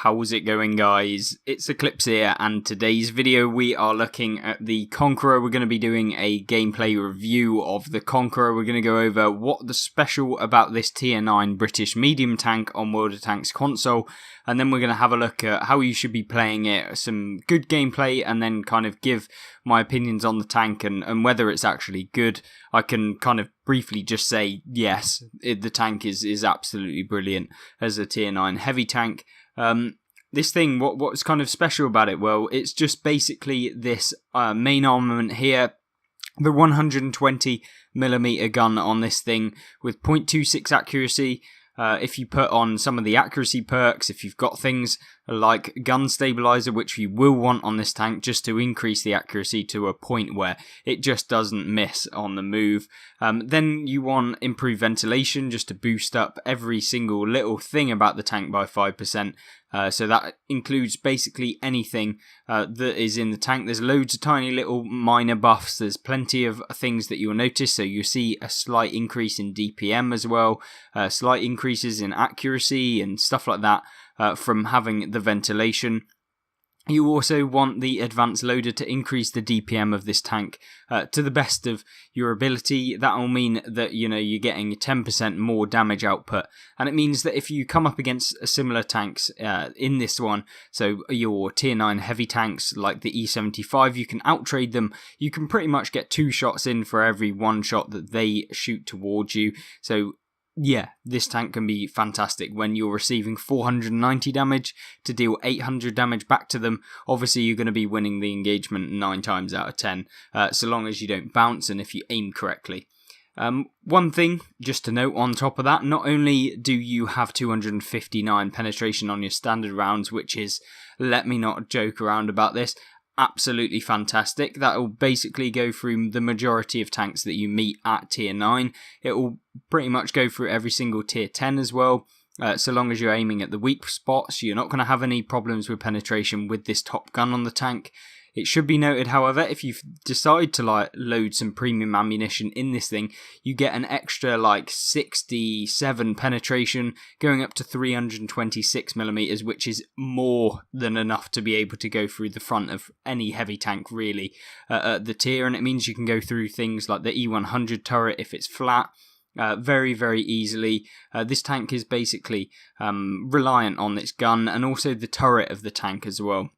How's it going, guys? It's Eclipse here, and today's video we are looking at the Conqueror. We're going to be doing a gameplay review of the Conqueror. We're going to go over what the special about this tier 9 British medium tank on World of Tanks console, and then we're going to have a look at how you should be playing it, some good gameplay, and then kind of give my opinions on the tank and whether it's actually good. I can kind of briefly just say, yes, the tank is absolutely brilliant as a tier 9 heavy tank. This thing, what's kind of special about it? Well, it's just basically this main armament here, the 120mm gun on this thing with 0.26 accuracy. If you put on some of the accuracy perks, if you've got things like gun stabilizer, which you will want on this tank just to increase the accuracy to a point where it just doesn't miss on the move. Then you want improved ventilation just to boost up every single little thing about the tank by 5%. So that includes basically anything that is in the tank. There's loads of tiny little minor buffs. There's plenty of things that you'll notice. So you see a slight increase in DPM as well, slight increases in accuracy and stuff like that from having the ventilation. You also want the advanced loader to increase the DPM of this tank to the best of your ability. That will mean that, you know, you're getting 10% more damage output, and it means that if you come up against similar tanks in this one, so your tier 9 heavy tanks like the E75, you can outtrade them. You can pretty much get 2 shots in for every 1 shot that they shoot towards you. So yeah, this tank can be fantastic when you're receiving 490 damage to deal 800 damage back to them. Obviously, you're going to be winning the engagement 9 times out of 10, so long as you don't bounce and if you aim correctly. One thing, just to note on top of that, not only do you have 259 penetration on your standard rounds, which is, let me not joke around about this, absolutely fantastic. That will basically go through the majority of tanks that you meet at tier 9. It will pretty much go through every single tier 10 as well. So long as you're aiming at the weak spots, you're not going to have any problems with penetration with this top gun on the tank. It should be noted, however, if you decide to load some premium ammunition in this thing, you get an extra 67 penetration, going up to 326mm, which is more than enough to be able to go through the front of any heavy tank, really, at the tier. And it means you can go through things like the E100 turret if it's flat, very, very easily. This tank is basically reliant on its gun and also the turret of the tank as well.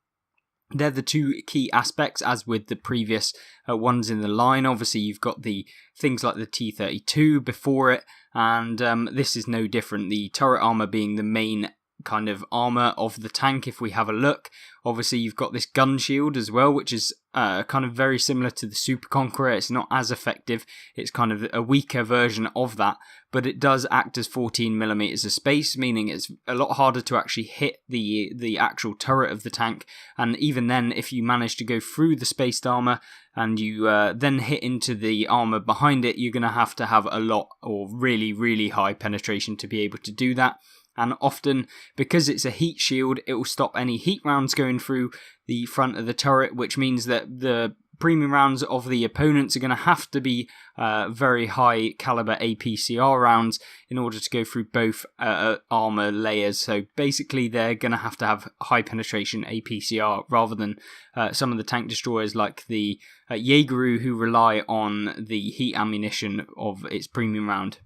They're the 2 key aspects, as with the previous ones in the line. Obviously, you've got the things like the T32 before it, and this is no different. The turret armor being the main kind of armor of the tank. If we have a look, obviously you've got this gun shield as well, which is kind of very similar to the Super Conqueror. It's not as effective, it's kind of a weaker version of that, but it does act as 14mm of space, meaning it's a lot harder to actually hit the actual turret of the tank. And even then, if you manage to go through the spaced armor and you then hit into the armor behind it, you're going to have a lot or really, really high penetration to be able to do that. And often, because it's a heat shield, it will stop any heat rounds going through the front of the turret, which means that the premium rounds of the opponents are going to have to be very high caliber APCR rounds in order to go through both armor layers. So basically, they're going to have high penetration APCR rather than some of the tank destroyers like the Jaegeru, who rely on the heat ammunition of its premium round.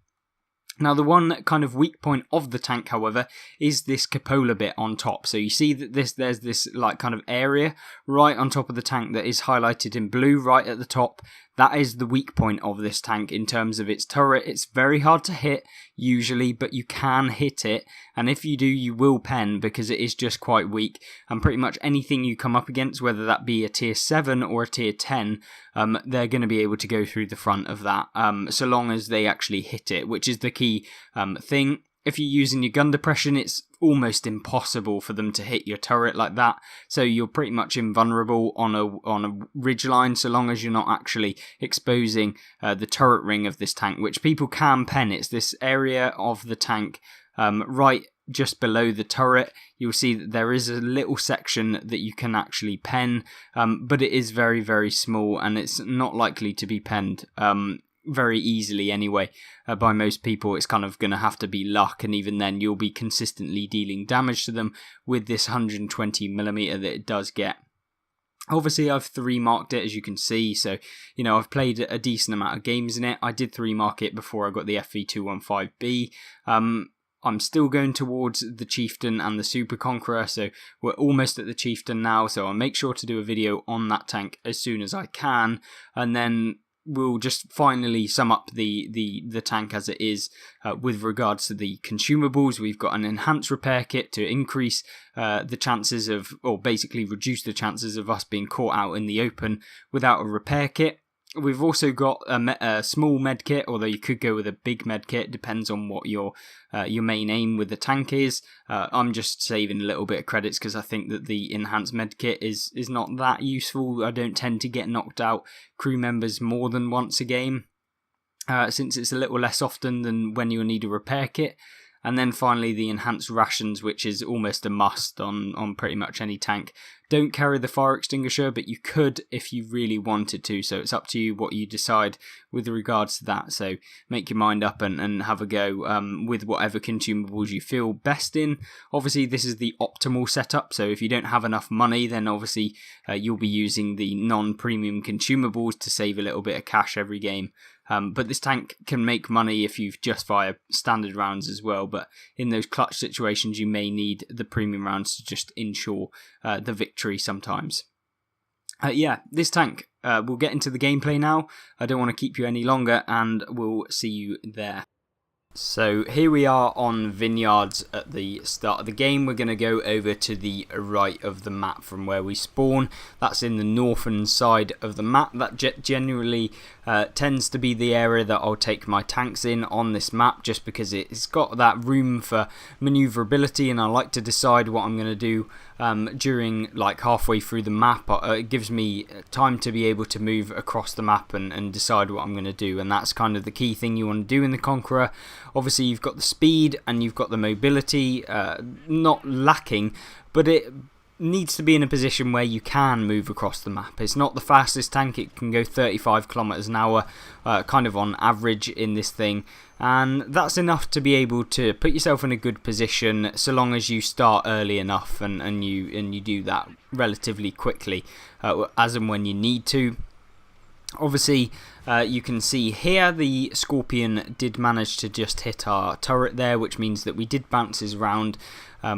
Now, the one kind of weak point of the tank, however, is this cupola bit on top. So you see that there's this kind of area right on top of the tank that is highlighted in blue right at the top. That is the weak point of this tank in terms of its turret. It's very hard to hit usually, but you can hit it, and if you do, you will pen because it is just quite weak. And pretty much anything you come up against, whether that be a tier 7 or a tier 10, they're going to be able to go through the front of that, so long as they actually hit it, which is the key thing. If you're using your gun depression, it's almost impossible for them to hit your turret like that. So you're pretty much invulnerable on a ridgeline, so long as you're not actually exposing the turret ring of this tank, which people can pen. It's this area of the tank right just below the turret. You'll see that there is a little section that you can actually pen, but it is very, very small and it's not likely to be penned. very easily anyway. By most people, it's kind of going to have to be luck, and even then you'll be consistently dealing damage to them with this 120mm that it does get. Obviously, I've 3-marked it, as you can see, so, I've played a decent amount of games in it. I did 3-mark it before I got the FV215B. I'm still going towards the Chieftain and the Super Conqueror, so we're almost at the Chieftain now, so I'll make sure to do a video on that tank as soon as I can, and then we'll just finally sum up the tank as it is with regards to the consumables. We've got an enhanced repair kit to increase the chances of, or basically reduce the chances of us being caught out in the open without a repair kit. We've also got a small med kit, although you could go with a big med kit, depends on what your main aim with the tank is. I'm just saving a little bit of credits because I think that the enhanced med kit is not that useful. I don't tend to get knocked out crew members more than once a game, since it's a little less often than when you'll need a repair kit. And then finally the enhanced rations, which is almost a must on pretty much any tank. Don't carry the fire extinguisher, but you could if you really wanted to, so it's up to you what you decide with regards to that. So make your mind up and have a go with whatever consumables you feel best in. Obviously this is the optimal setup, so if you don't have enough money, then obviously you'll be using the non-premium consumables to save a little bit of cash every game. But this tank can make money if you've just fire standard rounds as well, but in those clutch situations you may need the premium rounds to just ensure the victory sometimes. This tank, we'll get into the gameplay now. I don't want to keep you any longer, and we'll see you there. So here we are on Vineyards at the start of the game. We're going to go over to the right of the map from where we spawn. That's in the northern side of the map. That generally tends to be the area that I'll take my tanks in on this map, just because it's got that room for maneuverability, and I like to decide what I'm going to do during like halfway through the map. It gives me time to be able to move across the map and decide what I'm going to do, and that's kind of the key thing you want to do in the Conqueror. Obviously you've got the speed and you've got the mobility, not lacking, but it needs to be in a position where you can move across the map. It's not the fastest tank, it can go 35 kilometers an hour kind of on average in this thing, and that's enough to be able to put yourself in a good position so long as you start early enough and you do that relatively quickly as and when you need to. Obviously you can see here the Scorpion did manage to just hit our turret there, which means that we did bounce his round,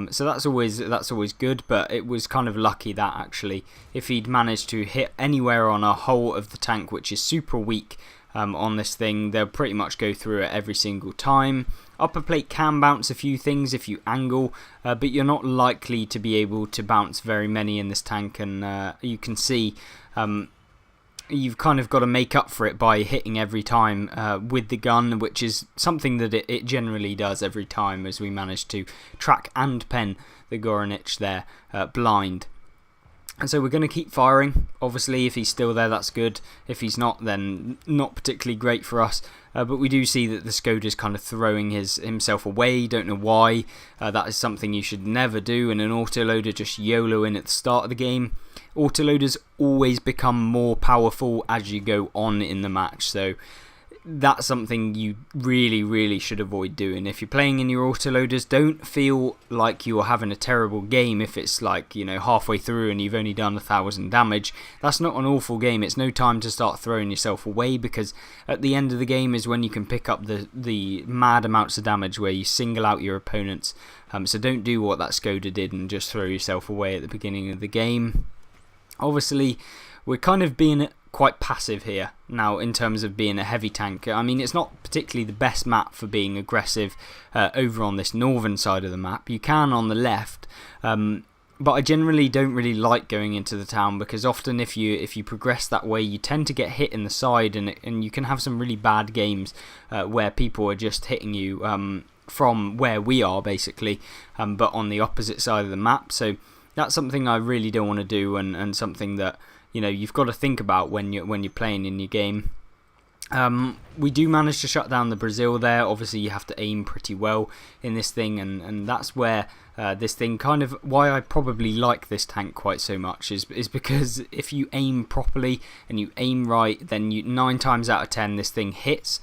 so that's always good, but it was kind of lucky that actually if he'd managed to hit anywhere on a hull of the tank, which is super weak on this thing, they'll pretty much go through it every single time. Upper plate can bounce a few things if you angle, but you're not likely to be able to bounce very many in this tank, and you can see you've kind of got to make up for it by hitting every time with the gun, which is something that it generally does every time, as we manage to track and pen the Goranich there blind. And so we're going to keep firing. Obviously if he's still there, that's good. If he's not, then not particularly great for us. But we do see that the Skoda's kind of throwing himself away. Don't know why. That is something you should never do in an autoloader, just YOLO in at the start of the game. Autoloaders always become more powerful as you go on in the match, so that's something you really should avoid doing. If you're playing in your autoloaders, don't feel like you're having a terrible game if it's like, halfway through and you've only done 1,000 damage. That's not an awful game. It's no time to start throwing yourself away, because at the end of the game is when you can pick up the mad amounts of damage where you single out your opponents. So don't do what that Skoda did and just throw yourself away at the beginning of the game. Obviously we're kind of being quite passive here now in terms of being a heavy tank. I mean, it's not particularly the best map for being aggressive over on this northern side of the map. You can on the left, but I generally don't really like going into the town, because often if you progress that way, you tend to get hit in the side, and you can have some really bad games where people are just hitting you from where we are basically, but on the opposite side of the map. So that's something I really don't want to do, and something that you've got to think about when you're playing in your game. We do manage to shut down the Brazil there. Obviously you have to aim pretty well in this thing, and that's where this thing kind of, why I probably like this tank quite so much is because if you aim properly and you aim right, then 9 times out of 10 this thing hits.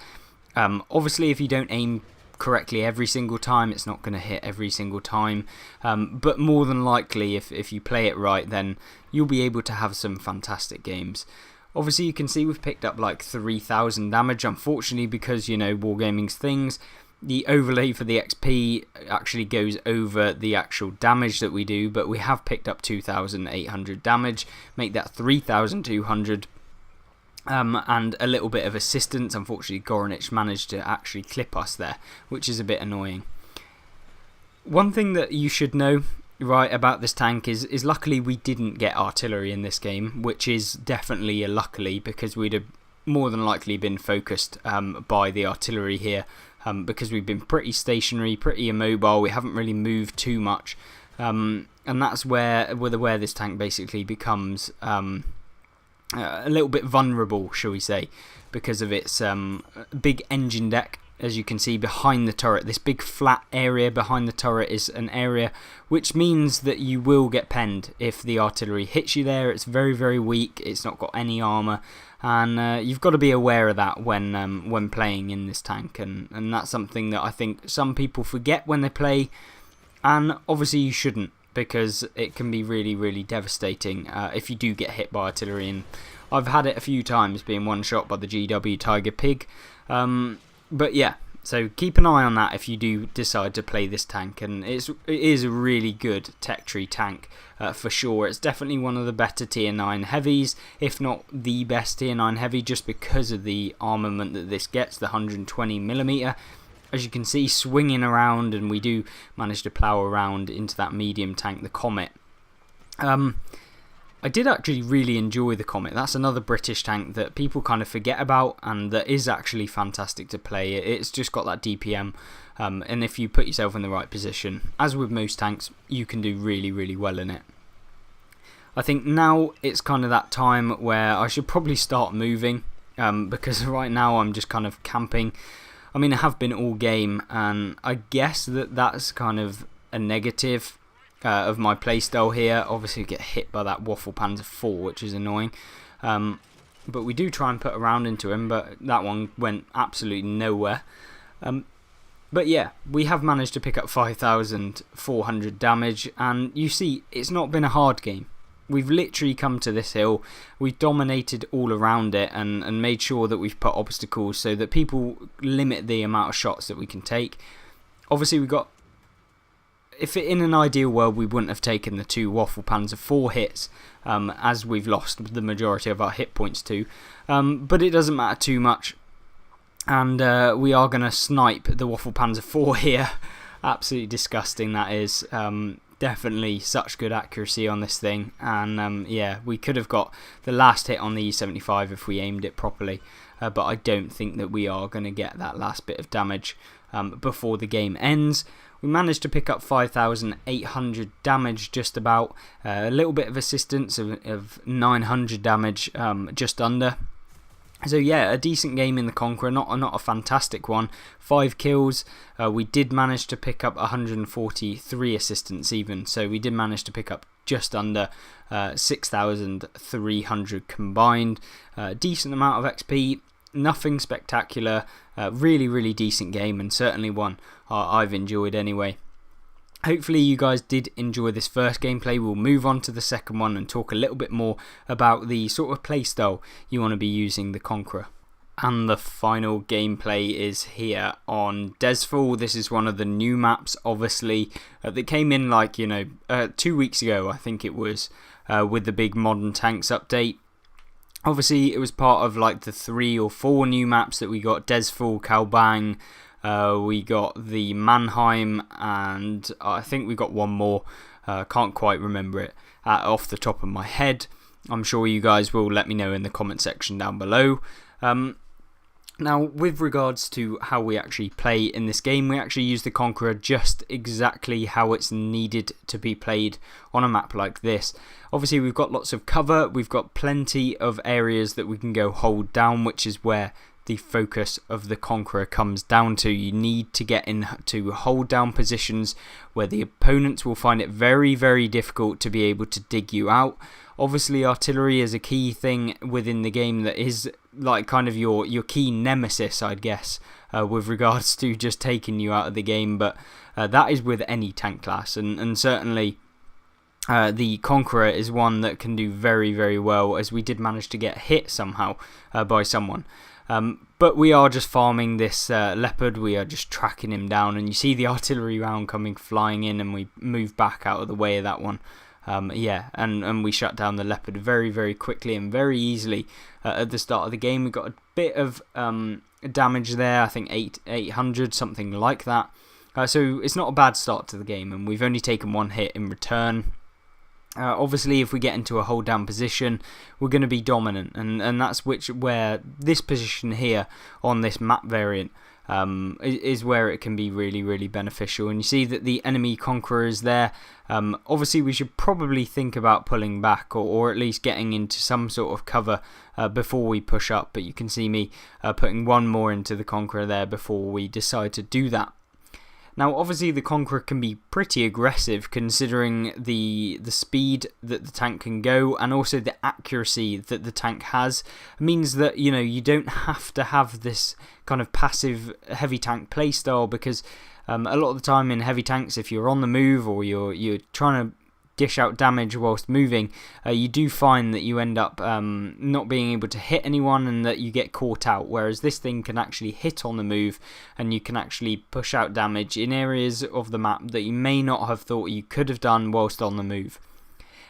Obviously if you don't aim correctly every single time, it's not going to hit every single time, but more than likely if you play it right, then you'll be able to have some fantastic games. Obviously you can see we've picked up like 3,000 damage. Unfortunately, because Wargaming's things, the overlay for the XP actually goes over the actual damage that we do, but we have picked up 2,800 damage, make that 3,200. And a little bit of assistance. Unfortunately, Goranich managed to actually clip us there, which is a bit annoying. One thing that you should know right about this tank is luckily we didn't get artillery in this game, which is definitely a luckily, because we'd have more than likely been focused by the artillery here, because we've been pretty stationary, pretty immobile, we haven't really moved too much, and that's where this tank basically becomes a little bit vulnerable, shall we say, because of its big engine deck. As you can see behind the turret, this big flat area behind the turret is an area which means that you will get penned if the artillery hits you there. It's very, very weak, it's not got any armour, and you've got to be aware of that when playing in this tank, and that's something that I think some people forget when they play, and obviously you shouldn't, because it can be really, really devastating if you do get hit by artillery, and I've had it a few times being one shot by the GW Tiger Pig. But yeah, so keep an eye on that if you do decide to play this tank, and it is a really good tech tree tank for sure. It's definitely one of the better tier 9 heavies, if not the best tier 9 heavy, just because of the armament that this gets, the 120mm. As you can see, swinging around, and we do manage to plough around into that medium tank, the Comet. I did actually really enjoy the Comet. That's another British tank that people kind of forget about, and that is actually fantastic to play. It's just got that DPM, and if you put yourself in the right position, as with most tanks, you can do really, really well in it. I think now it's kind of that time where I should probably start moving, because right now I'm just kind of camping. I mean, I have been all game, and I guess that's kind of a negative of my playstyle here. Obviously, we get hit by that Waffle Panzer IV, which is annoying. But we do try and put a round into him, but that one went absolutely nowhere. But yeah, we have managed to pick up 5,400 damage, and you see, it's not been a hard game. We've literally come to this hill, we've dominated all around it, and made sure that we've put obstacles so that people limit the amount of shots that we can take. Obviously, we got, if in an ideal world we wouldn't have taken the 2 Waffle Panzer IV hits, as we've lost the majority of our hit points to, but it doesn't matter too much, and we are going to snipe the Waffle Panzer IV here. Absolutely disgusting that is. Definitely such good accuracy on this thing, and yeah, we could have got the last hit on the E75 if we aimed it properly, but I don't think that we are going to get that last bit of damage before the game ends. We managed to pick up 5,800 damage, just about, a little bit of assistance of 900 damage, just under. So yeah, a decent game in the Conqueror, not a fantastic one. 5 kills, we did manage to pick up 143 assistance even, so we did manage to pick up just under 6,300 combined. Decent amount of XP, nothing spectacular, really, really decent game, and certainly one I've enjoyed anyway. Hopefully you guys did enjoy this first gameplay. We'll move on to the second one and talk a little bit more about the sort of playstyle you want to be using the Conqueror. And the final gameplay is here on Desfall. This is one of the new maps, obviously, that came in like, 2 weeks ago, I think it was, with the big Modern Tanks update. Obviously, it was part of like the 3 or 4 new maps that we got: Desfall, Kalbang, we got the Mannheim, and I think we got one more. Can't quite remember it off the top of my head. I'm sure you guys will let me know in the comment section down below. Now, with regards to how we actually play in this game, we actually use the Conqueror just exactly how it's needed to be played on a map like this. Obviously, we've got lots of cover, we've got plenty of areas that we can go hold down, which is where the focus of the Conqueror comes down to. You need to get into hold down positions where the opponents will find it very, very difficult to be able to dig you out. Obviously, artillery is a key thing within the game that is like kind of your key nemesis, I'd guess, with regards to just taking you out of the game. But that is with any tank class, and certainly the Conqueror is one that can do very, very well, as we did manage to get hit somehow by someone. But we are just farming this Leopard, we are just tracking him down, and you see the artillery round coming flying in, and we move back out of the way of that one. And we shut down the Leopard very, very quickly and very easily at the start of the game. We got a bit of damage there, I think 800, something like that. So it's not a bad start to the game, and we've only taken one hit in return. Obviously, if we get into a hold down position, we're going to be dominant, and that's where this position here on this map variant is where it can be really, really beneficial. And you see that the enemy Conqueror is there. Obviously, we should probably think about pulling back, or at least getting into some sort of cover before we push up. But you can see me putting one more into the Conqueror there before we decide to do that. Now, obviously, the Conqueror can be pretty aggressive considering the speed that the tank can go, and also the accuracy that the tank has. It means that, you know, you don't have to have this kind of passive heavy tank playstyle, because a lot of the time in heavy tanks, if you're on the move or you're trying to dish out damage whilst moving, you do find that you end up not being able to hit anyone, and that you get caught out, whereas this thing can actually hit on the move, and you can actually push out damage in areas of the map that you may not have thought you could have done whilst on the move.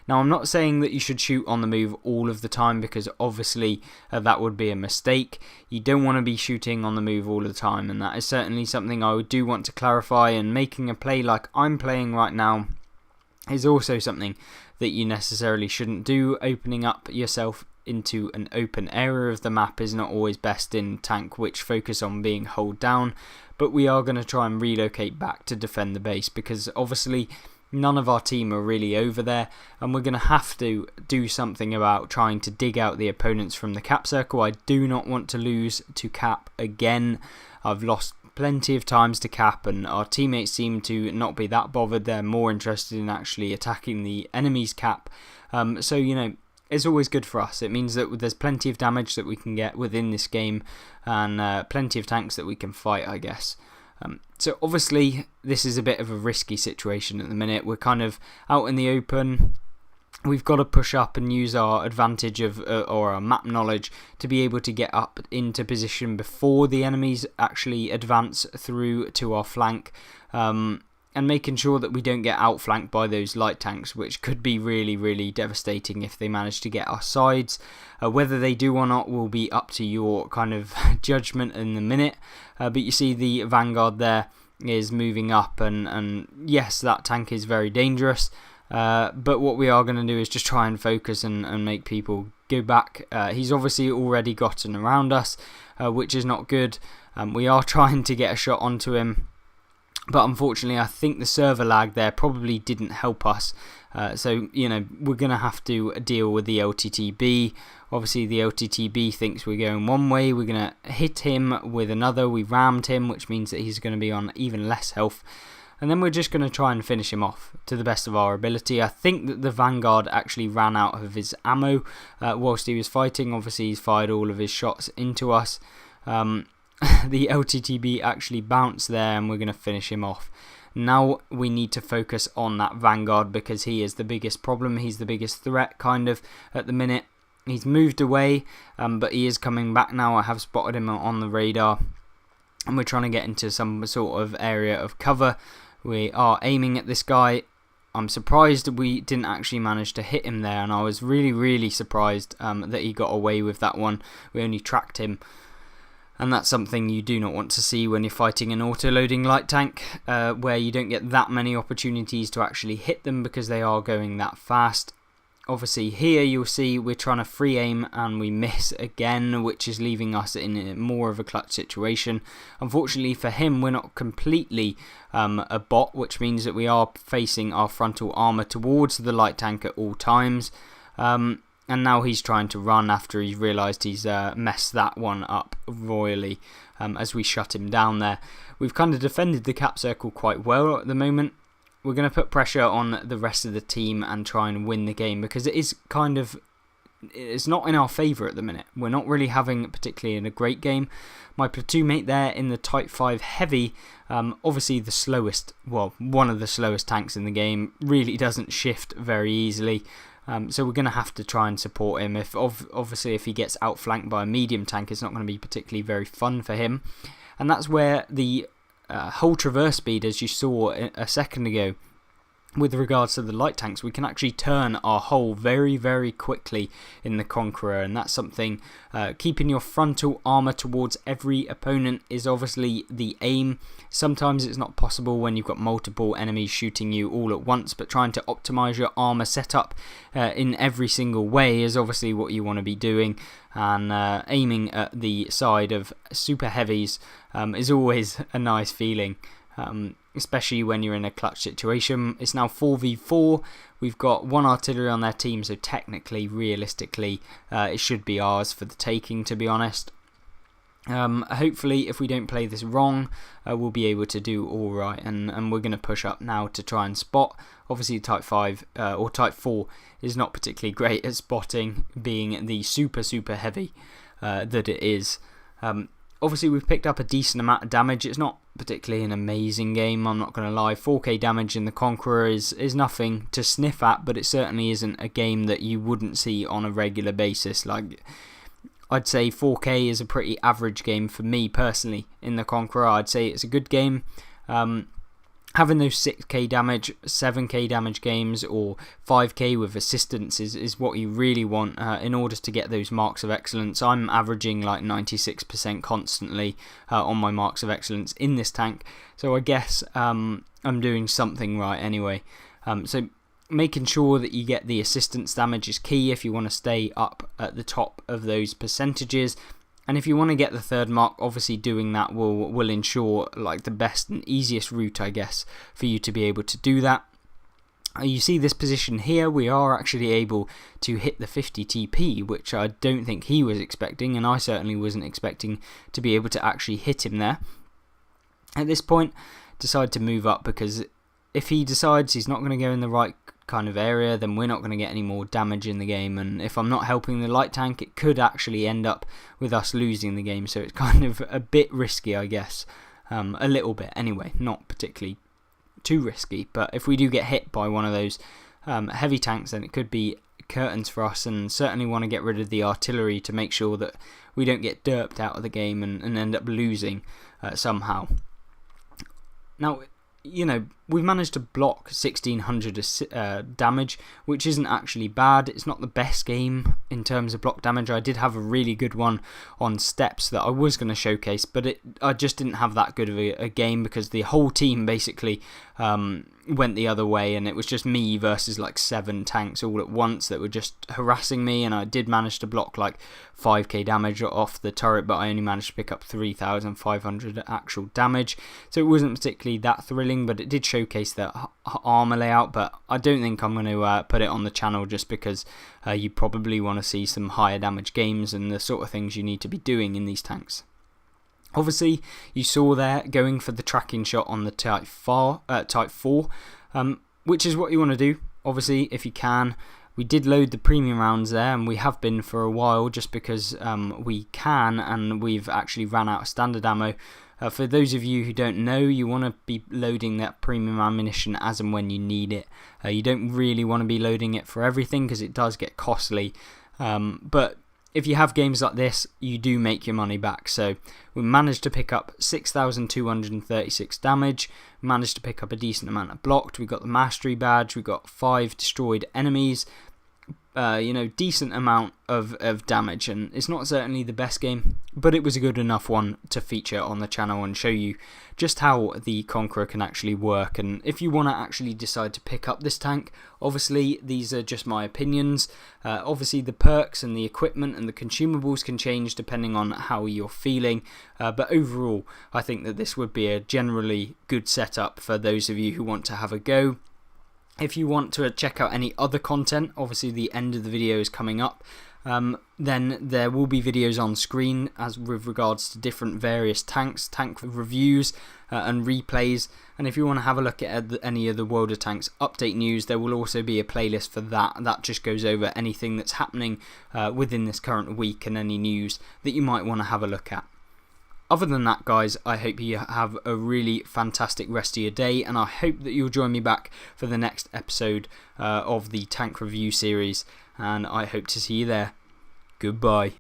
Now, I'm not saying that you should shoot on the move all of the time, because obviously that would be a mistake. You don't want to be shooting on the move all the time, and that is certainly something I do want to clarify. And making a play like I'm playing right now is also something that you necessarily shouldn't do. Opening up yourself into an open area of the map is not always best in tank, which focus on being hold down, but we are going to try and relocate back to defend the base, because obviously none of our team are really over there, and we're going to have to do something about trying to dig out the opponents from the cap circle. I do not want to lose to cap again. I've lost plenty of times to cap, and our teammates seem to not be that bothered. They're more interested in actually attacking the enemy's cap. So, you know, it's always good for us. It means that there's plenty of damage that we can get within this game, and plenty of tanks that we can fight, I guess. So obviously this is a bit of a risky situation at the minute. We're kind of out in the open. We've got to push up and use our advantage of or our map knowledge to be able to get up into position before the enemies actually advance through to our flank, and making sure that we don't get outflanked by those light tanks, which could be really, really devastating if they manage to get our sides. Whether they do or not will be up to your kind of judgment in the minute, but you see the Vanguard there is moving up, and yes, that tank is very dangerous. But what we are going to do is just try and focus and make people go back. He's obviously already gotten around us, which is not good. We are trying to get a shot onto him, but unfortunately I think the server lag there probably didn't help us. So, you know, we're going to have to deal with the LTTB. Obviously the LTTB thinks we're going one way, we're going to hit him with another. We rammed him, which means that he's going to be on even less health. And then we're just going to try and finish him off to the best of our ability. I think that the Vanguard actually ran out of his ammo whilst he was fighting. Obviously he's fired all of his shots into us. The LTTB actually bounced there, and we're going to finish him off. Now we need to focus on that Vanguard, because he is the biggest problem. He's the biggest threat kind of at the minute. He's moved away, but he is coming back now. I have spotted him on the radar, and we're trying to get into some sort of area of cover. We are aiming at this guy. I'm surprised we didn't actually manage to hit him there, and I was really, really surprised that he got away with that one. We only tracked him, and that's something you do not want to see when you're fighting an auto-loading light tank, where you don't get that many opportunities to actually hit them because they are going that fast. Obviously here you'll see we're trying to free aim and we miss again, which is leaving us in more of a clutch situation. Unfortunately for him, we're not completely a bot, which means that we are facing our frontal armour towards the light tank at all times. And and now he's trying to run after he's realised he's messed that one up royally as we shut him down there. We've kind of defended the cap circle quite well at the moment. We're going to put pressure on the rest of the team and try and win the game, because it's not in our favour at the minute. We're not really having particularly in a great game. My platoon mate there in the Type 5 Heavy, obviously the slowest, well, one of the slowest tanks in the game, really doesn't shift very easily. So we're going to have to try and support him. Obviously if he gets outflanked by a medium tank, it's not going to be particularly very fun for him. And that's where the whole traverse speed, as you saw a second ago, with regards to the light tanks, we can actually turn our hull very, very quickly in the Conqueror, and that's something. Keeping your frontal armour towards every opponent is obviously the aim. Sometimes it's not possible when you've got multiple enemies shooting you all at once, but trying to optimise your armour setup in every single way is obviously what you want to be doing. And aiming at the side of super heavies is always a nice feeling. Especially when you're in a clutch situation. It's now 4v4. We've got one artillery on their team, so technically, realistically, it should be ours for the taking, to be honest. Hopefully, if we don't play this wrong, we'll be able to do alright, and we're going to push up now to try and spot. Obviously, Type 5 or Type 4 is not particularly great at spotting, being the super heavy that it is. Obviously, we've picked up a decent amount of damage. It's not particularly an amazing game, I'm not going to lie. 4k damage in the Conqueror is nothing to sniff at, but it certainly isn't a game that you wouldn't see on a regular basis. Like, I'd say 4k is a pretty average game for me personally in the Conqueror. I'd say it's a good game. Having those 6k damage, 7k damage games, or 5k with assistance is what you really want in order to get those marks of excellence. I'm averaging like 96% constantly on my marks of excellence in this tank, so I guess I'm doing something right anyway. So making sure that you get the assistance damage is key if you want to stay up at the top of those percentages. And if you want to get the third mark, obviously doing that will ensure like the best and easiest route, I guess, for you to be able to do that. You see this position here, we are actually able to hit the 50 TP, which I don't think he was expecting, and I certainly wasn't expecting to be able to actually hit him there. At this point, decide to move up, because if he decides he's not going to go in the right kind of area, then we're not going to get any more damage in the game, and if I'm not helping the light tank, it could actually end up with us losing the game, so it's kind of a bit risky, I guess. A little bit anyway, not particularly too risky, but if we do get hit by one of those heavy tanks, then it could be curtains for us, and certainly want to get rid of the artillery to make sure that we don't get derped out of the game and end up losing somehow. Now, you know, we've managed to block 1600 damage, which isn't actually bad. It's not the best game in terms of block damage. I did have a really good one on steps that I was going to showcase, but I just didn't have that good of a game, because the whole team basically went the other way, and it was just me versus like 7 tanks all at once that were just harassing me, and I did manage to block like 5k damage off the turret, but I only managed to pick up 3,500 actual damage, so it wasn't particularly that thrilling, but it did showcase that armor layout. But I don't think I'm going to put it on the channel, just because you probably want to see some higher damage games and the sort of things you need to be doing in these tanks. Obviously, you saw there going for the tracking shot on the Type 4, which is what you want to do, obviously, if you can. We did load the premium rounds there, and we have been for a while, just because we can, and we've actually ran out of standard ammo. For those of you who don't know, you want to be loading that premium ammunition as and when you need it. You don't really want to be loading it for everything, because it does get costly. But if you have games like this, you do make your money back. So we managed to pick up 6,236 damage, managed to pick up a decent amount of blocked, we got the mastery badge, we got 5 destroyed enemies, you know, decent amount of damage, and it's not certainly the best game, but it was a good enough one to feature on the channel and show you just how the Conqueror can actually work. And if you want to actually decide to pick up this tank, obviously these are just my opinions. Obviously the perks and the equipment and the consumables can change depending on how you're feeling, but overall I think that this would be a generally good setup for those of you who want to have a go. If you want to check out any other content, obviously the end of the video is coming up, then there will be videos on screen as with regards to different various tanks, tank reviews and replays. And if you want to have a look at any of the World of Tanks update news, there will also be a playlist for that. That just goes over anything that's happening within this current week and any news that you might want to have a look at. Other than that, guys, I hope you have a really fantastic rest of your day, and I hope that you'll join me back for the next episode of the tank review series, and I hope to see you there. Goodbye.